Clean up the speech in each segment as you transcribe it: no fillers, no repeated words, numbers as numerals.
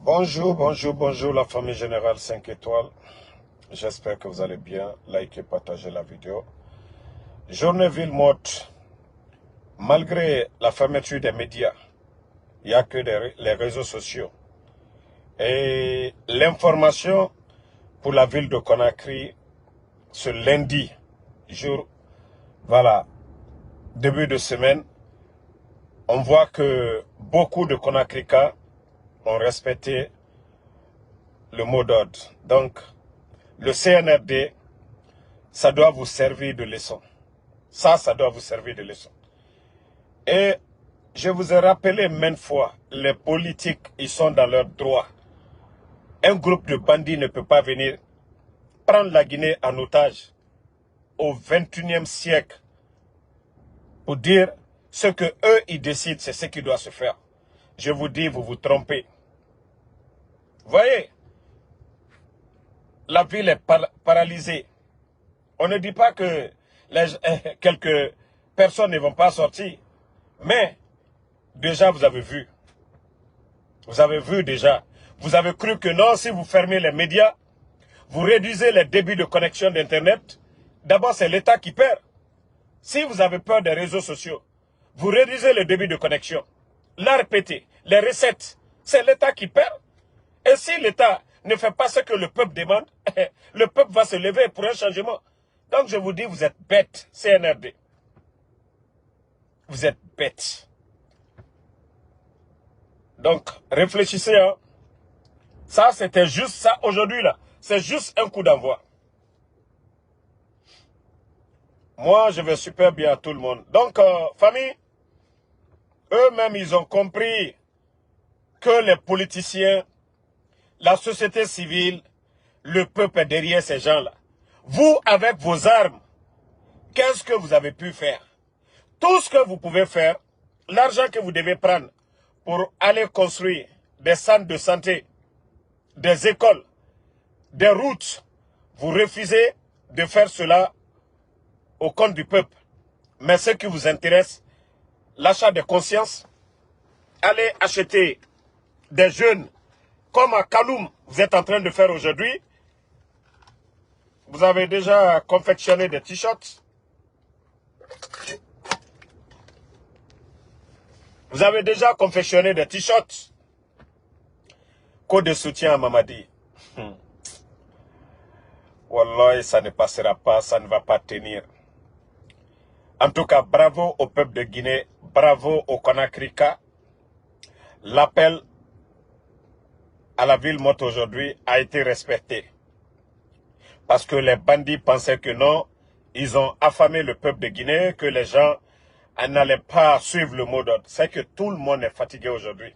Bonjour, bonjour, bonjour la famille Générale 5 étoiles. J'espère que vous allez bien. Likez, partagez la vidéo. Journée ville morte. Malgré la fermeture des médias, il n'y a que les réseaux sociaux. Et l'information pour la ville de Conakry, ce lundi, début de semaine, on voit que beaucoup de Conakrykas ont respecté le mot d'ordre. Donc, le CNRD, ça doit vous servir de leçon. Ça doit vous servir de leçon. Et je vous ai rappelé maintes fois, les politiques, ils sont dans leur droit. Un groupe de bandits ne peut pas venir prendre la Guinée en otage au XXIe siècle pour dire ce que eux ils décident, c'est ce qui doit se faire. Je vous dis, vous vous trompez. Voyez, la ville est paralysée. On ne dit pas que quelques personnes ne vont pas sortir, mais déjà vous avez vu. Vous avez vu déjà. Vous avez cru que non, si vous fermez les médias, vous réduisez les débits de connexion d'Internet. D'abord, c'est l'État qui perd. Si vous avez peur des réseaux sociaux, vous réduisez le débit de connexion. La répéter, les recettes, c'est l'État qui perd. Et si l'État ne fait pas ce que le peuple demande, le peuple va se lever pour un changement. Donc je vous dis, vous êtes bêtes, CNRD. Vous êtes bêtes. Donc, réfléchissez, hein. Ça, c'était juste ça, aujourd'hui, là. C'est juste un coup d'envoi. Moi, je vais super bien à tout le monde. Donc, famille, eux-mêmes, ils ont compris que les politiciens, la société civile, le peuple est derrière ces gens-là. Vous, avec vos armes, qu'est-ce que vous avez pu faire? Tout ce que vous pouvez faire, l'argent que vous devez prendre pour aller construire des centres de santé, des écoles, des routes, vous refusez de faire cela au compte du peuple. Mais ce qui vous intéresse, l'achat de conscience, allez acheter des jeunes comme à Kaloum, vous êtes en train de faire aujourd'hui. Vous avez déjà confectionné des t-shirts. Vous avez déjà confectionné des t-shirts. Code de soutien à Mamadi. Wallah, ça ne passera pas, ça ne va pas tenir. En tout cas, bravo au peuple de Guinée, bravo au Conakrika. L'appel à la ville morte aujourd'hui a été respecté. Parce que les bandits pensaient que non, ils ont affamé le peuple de Guinée, que les gens n'allaient pas suivre le mot d'ordre. C'est que tout le monde est fatigué aujourd'hui.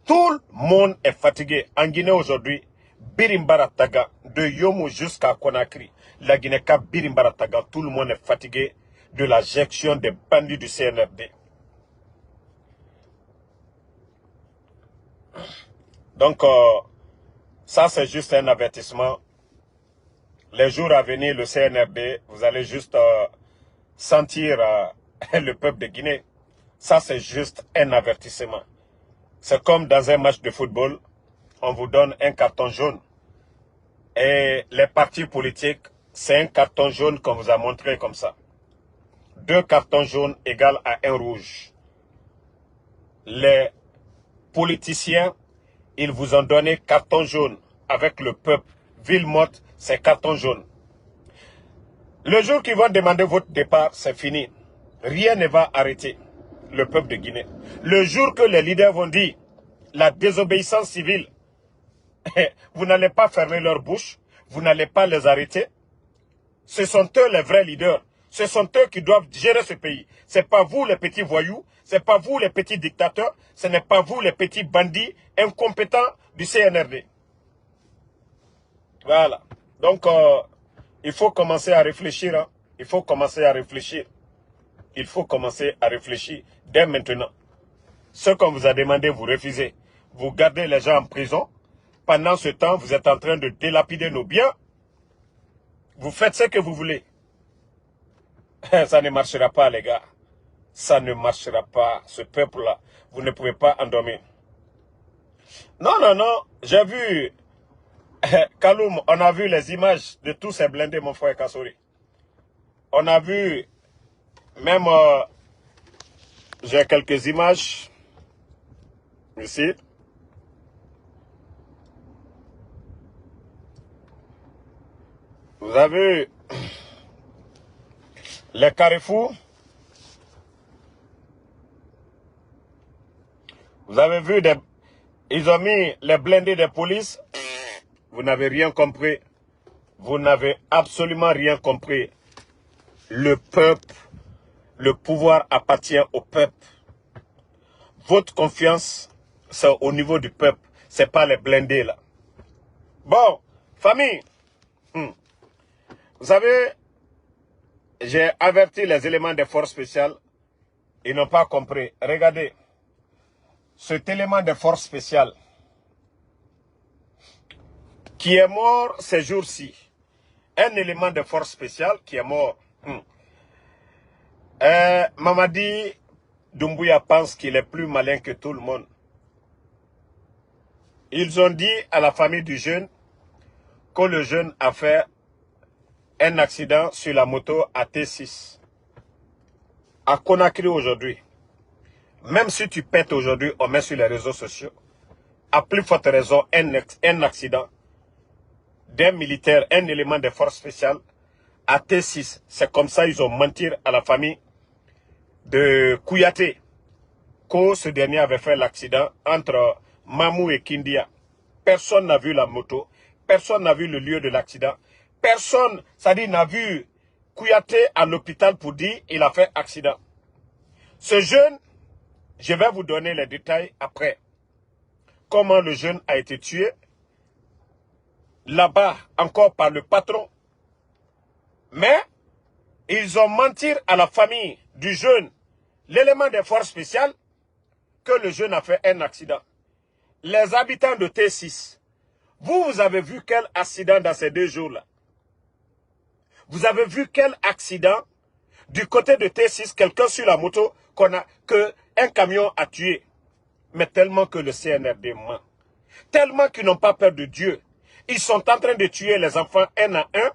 Tout le monde est fatigué. En Guinée aujourd'hui, Birimbarataga, de Yomo jusqu'à Conakry, la Guinée-Cap Birimbarataga, tout le monde est fatigué de la gestion des bandits du CNRD. Donc, ça c'est juste un avertissement. Les jours à venir, le CNRD, vous allez juste sentir le peuple de Guinée. Ça c'est juste un avertissement. C'est comme dans un match de football, on vous donne un carton jaune. Et les partis politiques, c'est un carton jaune qu'on vous a montré comme ça. 2 cartons jaunes égale à 1 rouge. Les politiciens, ils vous ont donné carton jaune avec le peuple. Ville morte, c'est carton jaune. Le jour qu'ils vont demander votre départ, c'est fini. Rien ne va arrêter le peuple de Guinée. Le jour que les leaders vont dire la désobéissance civile, vous n'allez pas fermer leur bouche, vous n'allez pas les arrêter. Ce sont eux les vrais leaders. Ce sont eux qui doivent gérer ce pays. Ce n'est pas vous les petits voyous, ce n'est pas vous les petits dictateurs, ce n'est pas vous les petits bandits incompétents du CNRD. Voilà. Donc, il faut commencer à réfléchir. Hein. Il faut commencer à réfléchir. Il faut commencer à réfléchir dès maintenant. Ce qu'on vous a demandé, vous refusez. Vous gardez les gens en prison. Pendant ce temps, vous êtes en train de délapider nos biens. Vous faites ce que vous voulez. Ça ne marchera pas, les gars. Ça ne marchera pas. Ce peuple-là, vous ne pouvez pas endormir. Non, non, non. J'ai vu, Kaloum, on a vu les images de tous ces blindés, mon frère Kassouri. On a vu, même, j'ai quelques images ici. Vous avez vu les carrefours. Vous avez vu, ils ont mis les blindés de police. Vous n'avez rien compris. Vous n'avez absolument rien compris. Le peuple, le pouvoir appartient au peuple. Votre confiance, c'est au niveau du peuple. Ce n'est pas les blindés là. Bon, famille, vous savez, j'ai averti les éléments des forces spéciales. Ils n'ont pas compris. Regardez, cet élément de force spéciale qui est mort ces jours-ci, un élément de force spéciale qui est mort. Mamadi Doumbouya pense qu'il est plus malin que tout le monde. Ils ont dit à la famille du jeune que le jeune a fait un accident sur la moto à T6. À Conakry aujourd'hui. Même si tu pètes aujourd'hui, on met sur les réseaux sociaux. À plus forte raison, un accident d'un militaire, un élément de force spéciale à T6. C'est comme ça ils ont menti à la famille de Kouyaté. Que ce dernier avait fait l'accident entre Mamou et Kindia. Personne n'a vu la moto. Personne n'a vu le lieu de l'accident. Personne, c'est-à-dire, n'a vu Kouyaté à l'hôpital pour dire qu'il a fait accident. Ce jeune, je vais vous donner les détails après. Comment le jeune a été tué. Là-bas, encore par le patron. Mais, ils ont menti à la famille du jeune, l'élément des forces spéciales, que le jeune a fait un accident. Les habitants de T6, vous avez vu quel accident dans ces 2 jours-là? Vous avez vu quel accident du côté de T6, quelqu'un sur la moto que un camion a tué. Mais tellement que le CNRD ment. Tellement qu'ils n'ont pas peur de Dieu. Ils sont en train de tuer les enfants un à un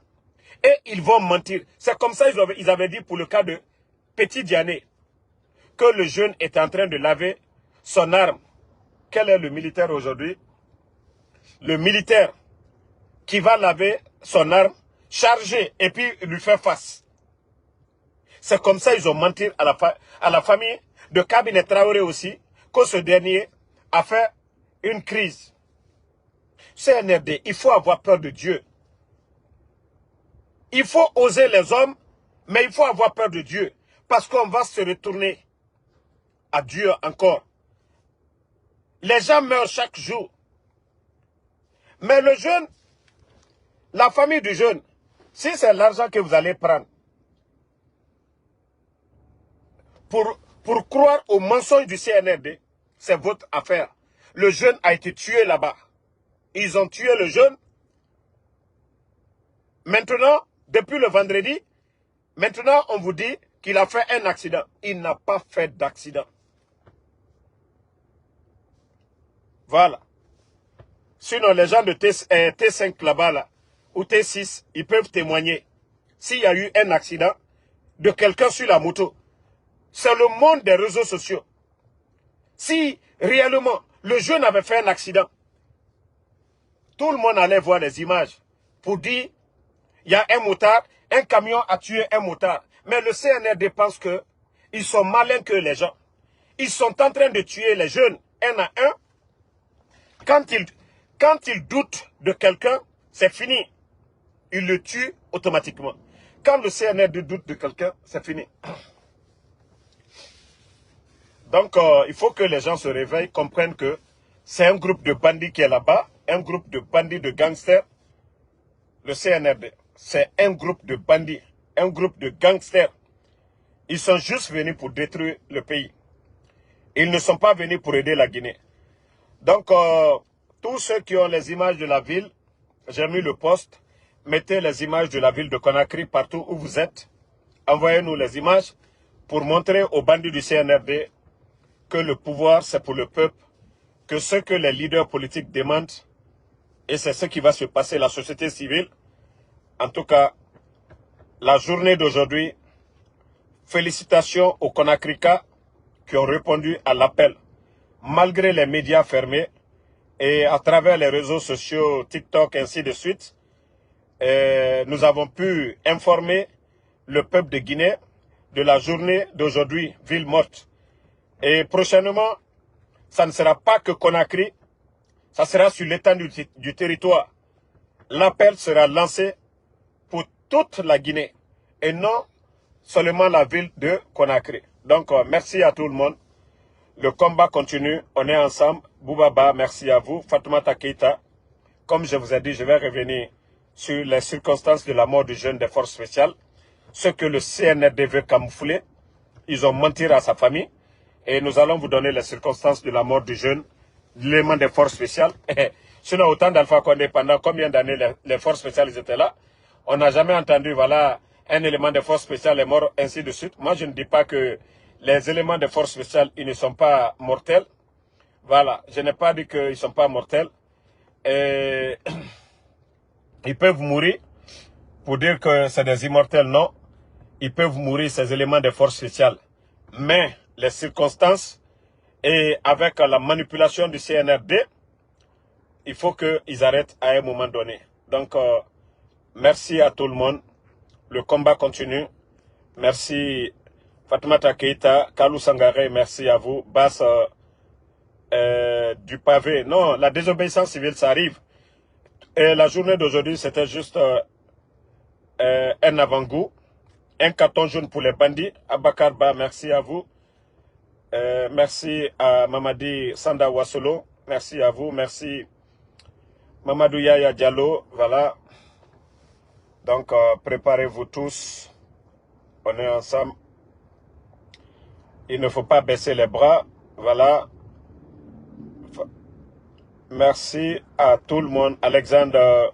et ils vont mentir. C'est comme ça ils avaient dit pour le cas de Petit Diané que le jeune est en train de laver son arme. Quel est le militaire aujourd'hui? Le militaire qui va laver son arme, charger et puis lui faire face. C'est comme ça ils ont menti à la famille de Cabinet Traoré aussi, que ce dernier a fait une crise. CNRD, il faut avoir peur de Dieu. Il faut oser les hommes, mais il faut avoir peur de Dieu. Parce qu'on va se retourner à Dieu encore. Les gens meurent chaque jour. Mais le jeune, la famille du jeune, si c'est l'argent que vous allez prendre pour croire au mensonge du CNRD, c'est votre affaire. Le jeune a été tué là-bas. Ils ont tué le jeune. Maintenant, depuis le vendredi, maintenant on vous dit qu'il a fait un accident. Il n'a pas fait d'accident. Voilà. Sinon, les gens de T5 là-bas, là, ou T6, ils peuvent témoigner. S'il y a eu un accident de quelqu'un sur la moto, c'est le monde des réseaux sociaux. Si réellement le jeune avait fait un accident, tout le monde allait voir les images pour dire il y a un motard, un camion a tué un motard. Mais le CNRD pense que ils sont malins que les gens. Ils sont en train de tuer les jeunes un à un. Quand ils doutent de quelqu'un, c'est fini. Ils le tuent automatiquement. Quand le CNRD doute de quelqu'un, c'est fini. Donc, il faut que les gens se réveillent, comprennent que c'est un groupe de bandits qui est là-bas, un groupe de bandits, de gangsters. Le CNRD, c'est un groupe de bandits, un groupe de gangsters. Ils sont juste venus pour détruire le pays. Ils ne sont pas venus pour aider la Guinée. Donc, tous ceux qui ont les images de la ville, j'ai mis le post, mettez les images de la ville de Conakry partout où vous êtes. Envoyez-nous les images pour montrer aux bandits du CNRD que le pouvoir, c'est pour le peuple. que ce que les leaders politiques demandent, et c'est ce qui va se passer, la société civile, en tout cas, la journée d'aujourd'hui, félicitations aux Conacrica qui ont répondu à l'appel, malgré les médias fermés et à travers les réseaux sociaux, TikTok, ainsi de suite. Nous avons pu informer le peuple de Guinée de la journée d'aujourd'hui, ville morte. Et prochainement, ça ne sera pas que Conakry, ça sera sur l'étendue du territoire. L'appel sera lancé pour toute la Guinée et non seulement la ville de Conakry. Donc, merci à tout le monde. Le combat continue, on est ensemble. Boubaba, merci à vous. Fatoumata Keïta, comme je vous ai dit, je vais revenir sur les circonstances de la mort du jeune des forces spéciales. Ce que le CNRD veut camoufler, ils ont menti à sa famille. Et nous allons vous donner les circonstances de la mort du jeune, l'élément des forces spéciales. Sinon, autant d'Alpha Condé, pendant combien d'années les forces spéciales étaient là, on n'a jamais entendu, voilà, un élément de force spéciale est mort, ainsi de suite. Moi, je ne dis pas que les éléments de force spéciale, ils ne sont pas mortels. Voilà, je n'ai pas dit qu'ils ne sont pas mortels. Et ils peuvent mourir pour dire que c'est des immortels, non. Ils peuvent mourir, ces éléments de force spéciale. Mais les circonstances et avec la manipulation du CNRD, il faut qu'ils arrêtent à un moment donné. Donc, merci à tout le monde. Le combat continue. Merci Fatoumata Keïta, Kalou Sangaré, merci à vous. Basse du pavé. Non, la désobéissance civile, ça arrive. Et la journée d'aujourd'hui, c'était juste un avant-goût. Un carton jaune pour les bandits. Abakar Ba, merci à vous. Merci à Mamadi Sanda Wassolo. Merci à vous. Merci Mamadou Yaya Diallo. Voilà. Donc, préparez-vous tous. On est ensemble. Il ne faut pas baisser les bras. Voilà. Merci à tout le monde. Alexandre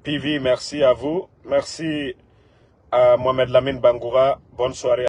Pivi, merci à vous. Merci à Mohamed Lamine Bangoura. Bonne soirée.